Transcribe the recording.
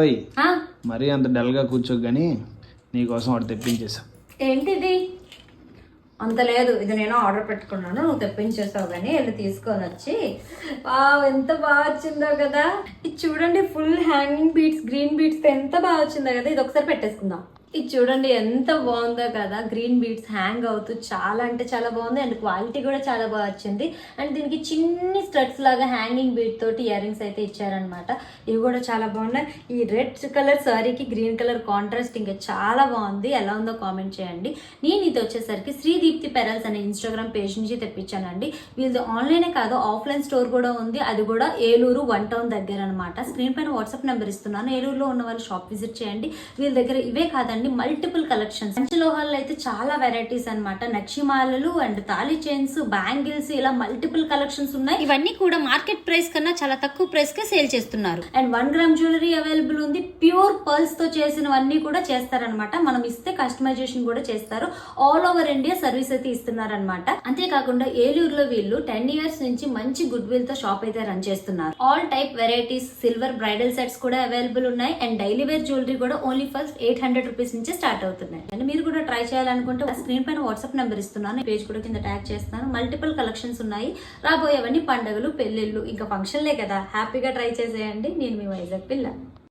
ఓయ్ మరీ అంత డల్గా కూర్చోకు కానీ నీకోసం వాడు తెప్పించేసా. ఏంటిది? అంత లేదు, ఇది నేను ఆర్డర్ పెట్టుకున్నాను, నువ్వు తెప్పించేసావు కానీ వెళ్ళి తీసుకొని వచ్చి. ఎంత బాగా వచ్చిందో కదా ఇది. చూడండి, full hanging beats, green beats ఎంత బాగా వచ్చిందో కదా. ఇది ఒకసారి పెట్టేసుకుందాం. ఇది చూడండి ఎంత బాగుందో కదా, గ్రీన్ బీడ్స్ హ్యాంగ్ అవుతూ చాలా అంటే చాలా బాగుంది. అండ్ క్వాలిటీ కూడా చాలా బాగా వచ్చింది. అండ్ దీనికి చిన్ని స్టడ్స్ లాగా హ్యాంగింగ్ బీడ్ తోటి ఇయర్ రింగ్స్ అయితే ఇచ్చారనమాట. ఇవి కూడా చాలా బాగున్నాయి. ఈ రెడ్ కలర్ సారీకి గ్రీన్ కలర్ కాంట్రాస్ట్ ఇంకా చాలా బాగుంది. ఎలా ఉందో కామెంట్ చేయండి. నేను ఇది వచ్చేసరికి శ్రీదీప్తి పెరల్స్ అనే ఇన్స్టాగ్రామ్ పేజ్ నుంచి తెప్పించానండి. వీళ్ళది ఆన్లైనే కాదు, ఆఫ్లైన్ స్టోర్ కూడా ఉంది. అది కూడా ఏలూరు 1 టౌన్ దగ్గర అనమాట. స్క్రీన్ పైన వాట్సాప్ నెంబర్ ఇస్తున్నాను. ఏలూరులో ఉన్న వాళ్ళు షాప్ విజిట్ చేయండి. వీళ్ళ దగ్గర ఇవే కాదండి, మల్టిపుల్ కలెక్షన్స్. పంచలోహాల్లో అయితే చాలా వెరైటీస్ అన్నమాట. నక్షిమాలలు అండ్ తాళి చైన్స్, బ్యాంగిల్స్, ఇలా మల్టిపుల్ కలెక్షన్స్ ఉన్నాయి. ఇవన్నీ కూడా మార్కెట్ ప్రైస్ కన్నా చాలా తక్కువ ప్రైస్ కే సేల్ చేస్తున్నారు. అండ్ 1 గ్రామ్ జ్యువెలరీ అవైలబుల్ ఉంది. ప్యూర్ పర్ల్స్ తో చేసినవన్నీ కూడా చేస్తారనమాట. మనం ఇస్తే కస్టమైజేషన్ కూడా చేస్తారు. ఆల్ ఓవర్ ఇండియా సర్వీస్ అయితే ఇస్తున్నారనమాట. అంతేకాకుండా ఏలూరులో వీళ్ళు 10 ఇయర్స్ నుంచి మంచి గుడ్ విల్ తో షాప్ అయితే రన్ చేస్తున్నారు. All type varieties, silver bridal sets కూడా అవైలబుల్ ఉన్నాయి. అండ్ డైలీ వేర్ జ్యువెలరీ కూడా ఓన్లీ ఫస్ట్ 800 రూపీస్ నుంచి స్టార్ట్ అవుతున్నాయి. అండ్ మీరు కూడా ట్రై చేయాలనుకుంటే స్క్రీన్ పైన వాట్సాప్ నెంబర్ ఇస్తున్నాను, పేజ్ కూడా కింద ట్యాగ్ చేస్తాను. మల్టిపుల్ కలెక్షన్స్ ఉన్నాయి. రాబోయేవన్నీ పండుగలు, పెళ్లిళ్ళు, ఇంకా ఫంక్షన్లే కదా. హ్యాపీగా ట్రై చేసేయండి. నేను మీ వైజాగ్ పిల్ల.